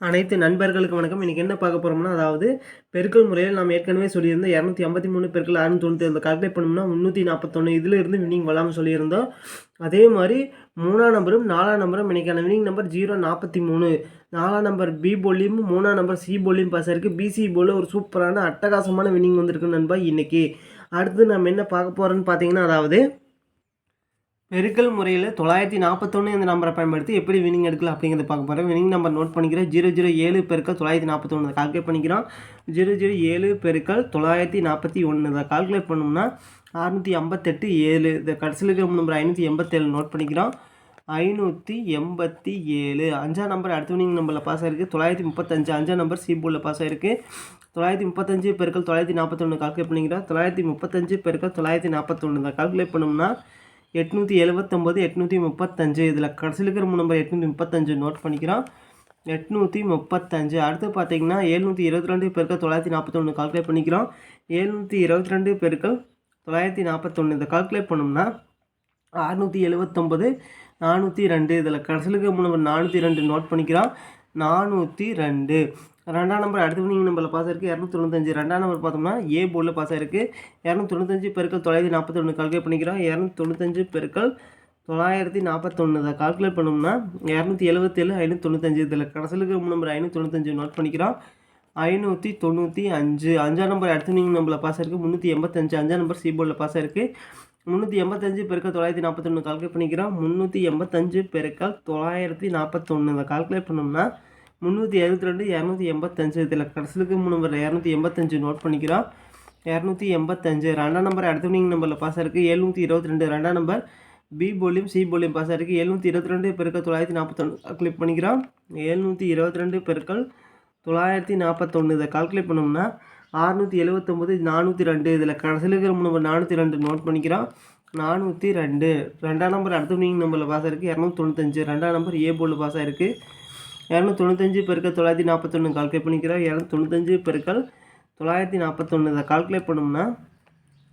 அனைத்து நண்பர்களுக்கு வணக்கம். இன்றைக்கி என்ன பார்க்க போகிறோம்னா, அதாவது பெருக்கல் முறையில் நாம் ஏற்கனவே சொல்லியிருந்தோம் 253 பெருக்கல் 697 கால்குலேட் பண்ணோம்னா 341 இதில் இருந்து வின்னிங் வரலாம்னு சொல்லியிருந்தோம். அதே மாதிரி 3ஆம் நம்பரும் 4ஆம் நம்பரும் இன்றைக்கான வின்னிங் நம்பர் 043. 4ஆம் நம்பர் பி போலியும் 3ஆம் நம்பர் சி போலியும் பாஸ் ஆயிருக்கு. பிசி போல ஒரு சூப்பரான அட்டகாசமான வின்னிங் வந்திருக்கு நண்பா இன்றைக்கி. அடுத்து நம்ம என்ன பார்க்க போகிறோன்னு பார்த்தீங்கன்னா, அதாவது பெருக்கல் முறையில் 941 இந்த நம்பரை பயன்படுத்தி எப்படி வினிங் எடுக்கலாம் அப்படிங்கிறத பார்க்க போகிறோம். வினிங் நம்பர் நோட் பண்ணிக்கிறேன். 007 பெருக்கல் 941 கால்குலேட் பண்ணிக்கிறோம். 007 பெருக்கல் 941 இதை கால்குலேட் பண்ணோம்னா 658 இந்த கடைசியில் இருக்கிற நம்பர் 587 நோட் பண்ணிக்கிறோம். 587 அஞ்சாம் நம்பர் அடுத்த வினிங் நம்பரில் பாஸ் ஆகிருக்கு. 935 அஞ்சாம் நம்பர் சி போர்டில் பாஸ் ஆகிருக்கு. 935 பெருக்கல் 941 கால்குலேட் பண்ணிக்கிறோம். 935 பெருக்கல் 941 இதை கால்குலேட் பண்ணோம்னா 879 835 இதில் கடைசியில் இருக்கிற நம்பர் 835 நோட் பண்ணிக்கிறோம். 835 அடுத்து பார்த்தீங்கன்னா 722 பெருக்கல் 941 கால்குலேட் பண்ணிக்கிறோம். 722 பெருக்கல் 941 இதை கால்குலேட் பண்ணோம்னா 679 402 இதில் கடைசியில் இருக்கிற நம்பர் 402 நோட் பண்ணிக்கிறோம். 402 ரெண்டாம் நம்பர் அடுத்த வினிங் நம்பரில் பாஸ் ஆயிருக்கு. 295 ரெண்டாம் நம்பர் பார்த்தோம்னா ஏ போர்டில் பாஸ் ஆயிருக்கு. 295 பெருக்கல் 941 கால்குலேட் பண்ணிக்கிறோம். 295 பெருக்கல் 941 இதை கால்குலேட் பண்ணோம்னா 277 595 இதில் கடைசியில் இருக்கிற நம்பர் 595 நோட் பண்ணிக்கிறோம். 595 அஞ்சாம் நம்பர் அடுத்த வினிங் நம்பரில் பாஸ் ஆயிருக்கு. 385 அஞ்சாம் நம்பர் சி போர்டில் பாஸ் ஆயிருக்கு. 385 பெருக்கல் 941 கால்குலேட் பண்ணிக்கிறோம். 385 பெருக்கல் 941 இதை கால்குலேட் பண்ணோம்னா 362 285 இதில் கடைசிலுக்கு நம்பர் 285 நோட் பண்ணிக்கிறோம். 285 ரெண்டாம் நம்பர் அடுத்த வினிங் நம்பரில் பாஸ் ஆயிருக்கு. 722 ரெண்டாம் நம்பர் பி போலியும் சி போலியும் பாஸ் ஆயிருக்கு. 722 பெருக்கல் 941 கால்குலேட் பண்ணிக்கிறோம். 722 பெருக்கல் 941 இதை கால்குலேட் பண்ணோம்னா 679 402 இதில் கடைசியில் இருக்கிற நம்பர் 402 நோட் பண்ணிக்கிறோம். 402 ரெண்டாம் நம்பர் அடுத்த வினிங் நம்பரில் பாஸ் ஆயிருக்கு. 295 ரெண்டாம் நம்பர் ஏ போர்டில் பாஸ் ஆயிருக்கு. 295 பெருக்கல் 941 கால்குலேட் பண்ணிக்கிறோம். 295 பெருக்கல் 941 இதை கால்குலேட் பண்ணோம்னா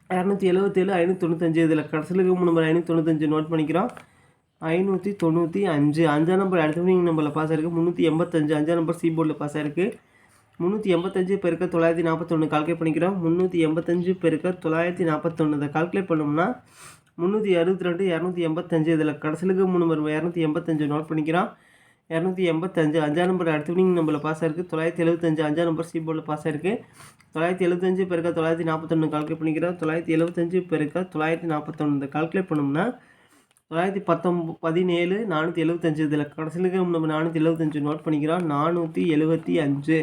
277 595 இதில் கடைசியில் நம்பர் 595 நோட் பண்ணிக்கிறோம். 595 அஞ்சாம் நம்பர் அடுத்த வினிங் நம்பரில் பாஸ் ஆயிருக்கு. 385 அஞ்சாம் நம்பர் சி போர்டில் பாஸ் ஆயிருக்கு. 385 பெருக்கல் 941 கால்குலேட் பண்ணிக்கிறோம். 385 பெருக்கல் 941 இதை கால்குலேட் பண்ணோம்னா 362 285 இதில் கடைசியில் நம்பர் 285 நோட் பண்ணிக்கிறோம். 285 அஞ்சாம் நம்பர் அடுத்த வினிங் நம்பரில் பாஸ் ஆயிருக்கு. 975 அஞ்சாம் நம்பர் சி போர்டில் பாஸ் ஆயிருக்கு. 975 பெருக்கல் 941 கால்குலேட் பண்ணிக்கிறோம். 975 பெருக்கல் 941 இந்த கால்குலேட் பண்ணோம்னா 917 475 இதில் கடைசியில் இருக்கிற நம்பர் 475 நோட் பண்ணிக்கிறோம். 475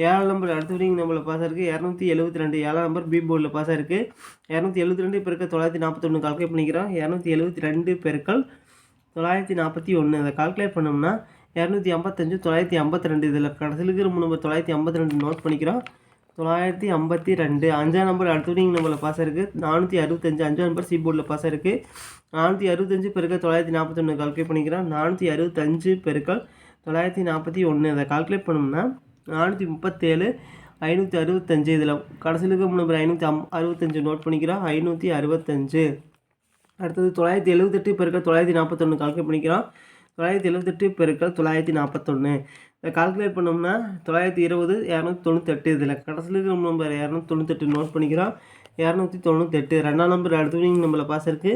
ஏழாம் நம்பர் அடுத்த வினிங் நம்பரில் பாஸ் ஆயிருக்கு. 272 ஏழாம் நம்பர் பி போர்டில் பாஸ் ஆயிருக்கு. 272 பெருக்கல் 941 கால்குலேட் பண்ணிக்கிறோம். 272 பெருக்கல் 941 இதை கால்குலேட் பண்ணோம்னா 255 952 இதில் கடைசியில் இருக்கிற நம்பர் 952 நோட் பண்ணிக்கிறோம். 952 அஞ்சாம் நம்பர் அடுத்த வினிங் நம்பரில் பாஸ் ஆயிருக்கு. 465 அஞ்சாம் நம்பர் சி போர்டில் பாஸ் ஆயிருக்கு. 465 பெருக்கல் 941 கால்குலேட் பண்ணிக்கிறோம். 465 பெருக்கல் 941 இதை கால்குலேட் பண்ணோம்னா 437 565 இதில் கடைசியில் இருக்கிற நம்பர் 565 நோட் பண்ணிக்கிறோம். 565 அடுத்தது 978 பெருக்கல் 941 கால்குலேட் பண்ணிக்கிறோம். 978 பெருக்கல் 941 இதை கால்குலேட் பண்ணோம்னா 920 298 இதில் கடைசியில் இருக்கிற நம்பர் 298 நோட் பண்ணிக்கிறோம். 298 ரெண்டாம் நம்பர் அடுத்த வினிங் நம்பரில் பாஸ் ஆயிருக்கு.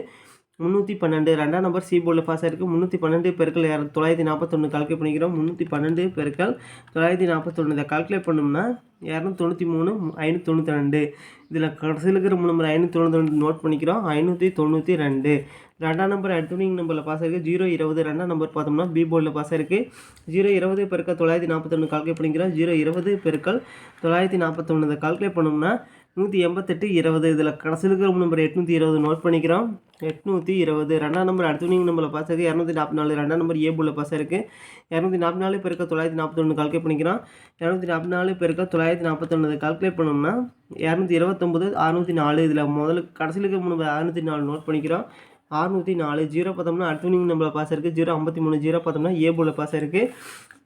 312 ரெண்டாம் நம்பர் சி போர்டில் பாஸ் ஆயிருக்கு. 312 பெருக்கல் 941 கால்குலேட் பண்ணிக்கிறோம். 312 பெருக்கல் 941 இதை கால்குலேட் பண்ணோம்னா 293 592 இதில் கடைசியில் இருக்கிற நம்பர் 592 நோட் பண்ணிக்கிறோம். 592 ரெண்டாம் நம்பர் அடுத்த வினிங் நம்பரில் பாஸ் ஆயிருக்கு. 020 ரெண்டாம் நம்பர் பார்த்தோம்னா பி போர்டில் பாஸ் ஆயிருக்கு. 020 பெருக்கல் 941 கால்குலேட் பண்ணிக்கிறோம். 020 பெருக்கல் 941 இதை கால்குலேட் பண்ணோம்னா 188 20 இதில் கடைசியில் இருக்கிற நம்பர் 820 நோட் பண்ணிக்கிறோம். 820 ரெண்டாம் நம்பர் அடுத்த வினிங் நம்பரில் பாஸ் ஆயிருக்கு. 244 ரெண்டாம் நம்பர் ஏ போர்டில் பாஸ் ஆயிருக்கு. 244 பெருக்கல் 941 கால்குலேட் பண்ணிக்கிறோம். 244 பெருக்கல் 941 இதை கால்குலேட் பண்ணோம்னா 229 604 இதில் முதல்ல கடைசியில் இருக்கிற நம்பர் 604 நோட் பண்ணிக்கிறோம். 604 0 பார்த்தோம்னா அடுத்த வினிங் நம்பரில் பாஸ் ஆயிருக்கு. 053 0 பார்த்தோம்னா ஏ போர்டில் பாஸ் ஆயிருக்கு.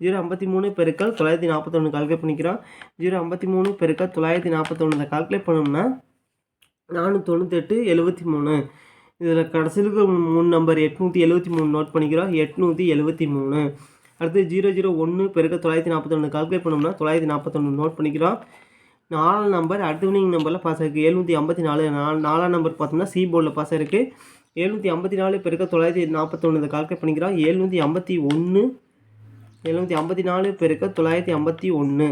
053 பெருக்கல் 941 கால்குலேட் பண்ணிக்கிறோம். 053 பெருக்கல் 941 இதை கால்குலேட் பண்ணோம்னா 498 73 இதில் கடைசியில் இருக்கிற நம்பர் 873 நோட் பண்ணிக்கிறோம். 873 அடுத்து 001 பெருக்க 941 கால்குலேட் பண்ணோம்னா 941 நோட் பண்ணிக்கிறோம். 4 நம்பர் அடுத்த வினிங் நம்பரில் பாஸ் ஆகிருக்கு 754. 4ஆம் நம்பர் பார்த்தோம்னா சி போர்டில் பாஸ் ஆகிருக்கு 754 பெருக்க 941 இதை கால்குலேட் பண்ணிக்கிறோம். 754 பெருக்க 951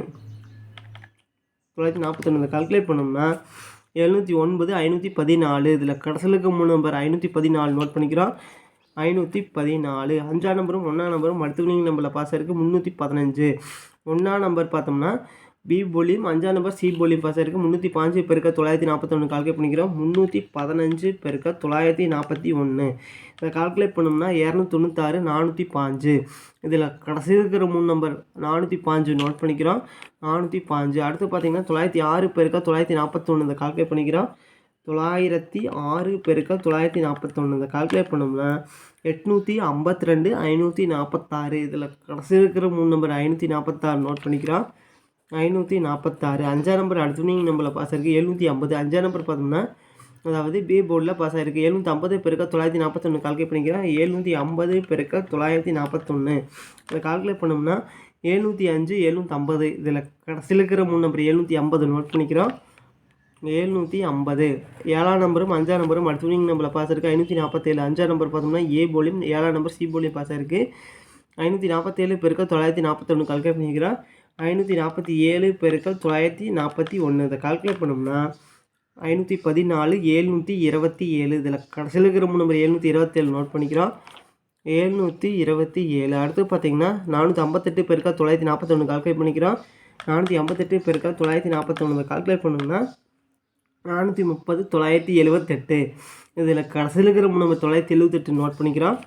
941 கால்குலேட் பண்ணோம்னா 709 514. இதில் கடைசியில் இருக்க 3 நம்பர் 514 நோட் பண்ணிக்கிறோம். 514. 5ஆம் நம்பரும் 1ஆம் நம்பரும் அடுத்த வினிங் நம்பரில் பாஸ் ஆகிருக்கு 315. 1ஆம் நம்பர் பார்த்தோம்னா பி போலியும் 5ஆம் நம்பர் சி போலியும் பாஸ் ஆகிருக்கு 315 பெருக்க 941 கால்குலேட் பண்ணிக்கிறோம். 315 பெருக்க 941 இதை கால்குலேட் பண்ணோம்னா 296 405. இதில் கடைசி இருக்கிற 3 நம்பர் 405 நோட் பண்ணிக்கிறோம். 405. அடுத்து பார்த்தீங்கன்னா 906 பெருக்க 941 இதை கால்குலேட் பண்ணிக்கிறோம். 906 பெருக்க 941 இதை கால்குலேட் பண்ணோம்னா 852 546. இதில் கடைசி இருக்கிற 3 நம்பர் 546 நோட் பண்ணிக்கிறோம். 546. 5ஆம் நம்பர் அடுத்த வினிங் நம்பரில் பாஸ் ஆகிருக்கு 750. 5ஆம் நம்பர் பார்த்தோம்னா அதாவது பி போர்டில் பாஸ் ஆகிருக்கு 750 பெருக்க 941 கால்குலேட் பண்ணிக்கிறோம். 750 பெருக்க 941 இதை கால்குலேட் பண்ணோம்னா 705 750. இதில் கடைசியில் இருக்கிற 3 நம்பர் 750 நோட் பண்ணிக்கிறோம். 750. 7ஆம் நம்பரும் 5ஆம் நம்பரும் அடுத்த வினிங் நம்பரில் பாஸ் ஆகிருக்கு 547. 5ஆம் நம்பர் பார்த்தோம்னா ஏ போலியும் 7ஆம் நம்பர் சி போலியும் பாஸ் ஆகிருக்கு 547 பெருக்க 941 கால்குலேட் பண்ணிக்கிறோம். 547 பெருக்கல் 941 இதை கால்குலேட் பண்ணோம்னா 514 727. இதில் கடைசியில் இருக்கிற நம்பர் 727 நோட் பண்ணிக்கிறோம். 727. அடுத்து பார்த்தீங்கன்னா 458 பெருக்கல் 941 கால்குலேட் பண்ணிக்கிறோம். 458 பெருக்கல் 941 இதை கால்குலேட் பண்ணோம்னா 430 978. இதில் கடைசியில் இருக்கிற நம்பர் 978 நோட் பண்ணிக்கிறோம்.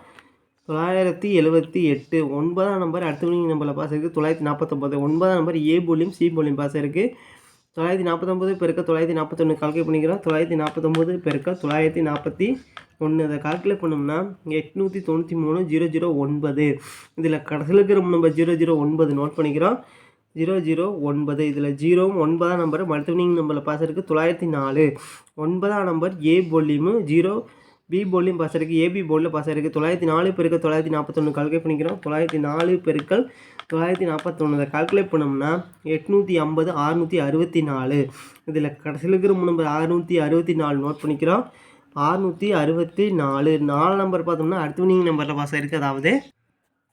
978. 9ஆம் நம்பர் அடுத்த வினிங் நம்பரில் பாஸ் ஆகிருக்கு 949. 9ஆம் நம்பர் ஏ போலியும் சி போலியும் பாஸ் ஆகிருக்கு 949 பெருக்க 941 கால்குலேட் பண்ணிக்கிறோம். 949 பெருக்க 941 இதை கால்குலேட் பண்ணோம்னா 893 009. இதில் கடைசியில் இருக்கிற நம்பர் 009 நோட் பண்ணிக்கிறோம். 009. இதில் 0வும் 9ஆம் நம்பர் அடுத்த வினிங் நம்பரில் பாஸ் ஆகிருக்கு 904. 9ஆம் நம்பர் ஏ போலியும் 0 பி போர்டிலையும் பாஸ் ஆகிருக்கு ஏபி போர்டில் பாஸ் ஆகிருக்கு 904 பெருக்க 941 கால்குலேட் பண்ணிக்கிறோம். 904 பெருக்கல் 941 இதை கால்குலேட் பண்ணோம்னா 850 664. இதில் கடைசியில் இருக்கிற நம்பர் 664 நோட் பண்ணிக்கிறோம். 664. 4 நம்பர் பார்த்தோம்னா அடுத்த வினிங் நம்பரில் பாஸ் ஆகிருக்கு அதாவது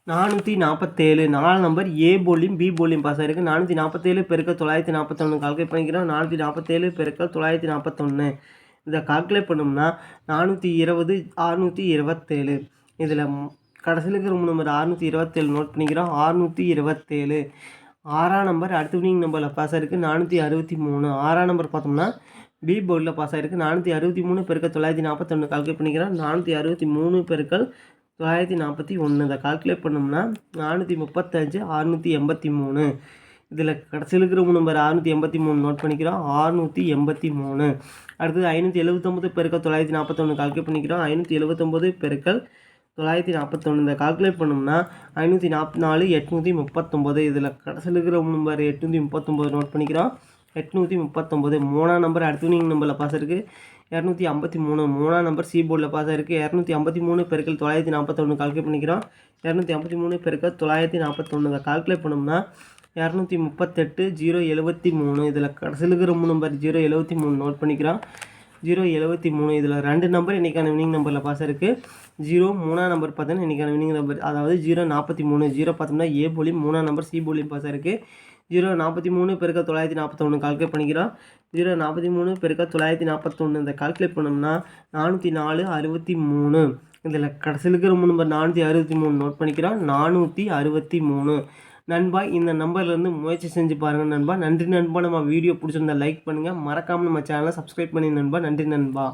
447. 4 நம்பர் ஏ போலியும் பி போலியும் பாஸ் ஆகிருக்கு 447 பெருக்க 941 கால்குலேட் பண்ணிக்கிறோம். 447 பெருக்க 941 இதை கால்குலேட் பண்ணோம்னா 420 627. இதில் கடைசியில் இருக்கிற நம்பர் 627 நோட் பண்ணிக்கிறோம். 627. 6ஆம் நம்பர் அடுத்த வினிங் நம்பரில் பாஸ் ஆகிருக்கு 463. 6ஆம் நம்பர் பார்த்தோம்னா பி போர்டில் பாஸ் ஆகிருக்கு 463 பெருக்க 941 கால்குலேட் பண்ணிக்கிறோம். 463 பெருக்கல் 941 இதை கால்குலேட் பண்ணோம்னா 435 683. இதில் கடைசியில் இருக்கிற நம்பர் 683 நோட் பண்ணிக்கிறோம். 683. அடுத்தது 579 பெருக்க 941 கால்குலேட் பண்ணிக்கிறோம். 579 பெருக்கல் 941 இதை கால்குலேட் பண்ணோம்னா 544 839. இதில் கடைசியில் இருக்கிற நம்பர் 839 நோட் பண்ணிக்கிறோம். 839. 3ஆம் நம்பர் அடுத்த வினிங் நம்பரில் பாஸ் ஆகிருக்கு 253. 3ஆம் நம்பர் சி போர்டில் பாஸ் ஆகிருக்கு 253 பெருக்கல் 941 கால்குலேட் பண்ணிக்கிறோம். 253 பெருக்கல் 941 இதை கால்குலேட் பண்ணோம்னா 238 073. இதில் கடைசியில் இருக்கிற நம்பர் 073 நோட் பண்ணிக்கிறோம். 073. இதில் 2 நம்பர் இன்றைக்கான வினிங் நம்பரில் பாஸ் ஆகிருக்கு 3ஆம் நம்பர் பார்த்தோன்னா இன்றைக்கான வினிங் நம்பர் அதாவது 043. 0 பார்த்தோம்னா ஏ போலியும் 3ஆம் நம்பர் சி போலியும் பாஸ் ஆகிருக்கு 043 பெருக்க 941 கால்குலேட் பண்ணிக்கிறோம். 043 பெருக்க 941 இதை கால்குலேட் பண்ணோம்னா 404 63. இதில் கடைசியில் இருக்கிற நம்பர் 463 நோட் பண்ணிக்கிறோம். 463. நண்பா இந்த நம்பர்லேருந்து முயற்சி செஞ்சு பாருங்கள் நண்பா. நன்றி நண்பா. நம்ம வீடியோ பிடிச்சிருந்தா லைக் பண்ணுங்கள். மறக்காமல் நம்ம சேனலை சப்ஸ்கிரைப் பண்ணி நண்பா. நன்றி நண்பா.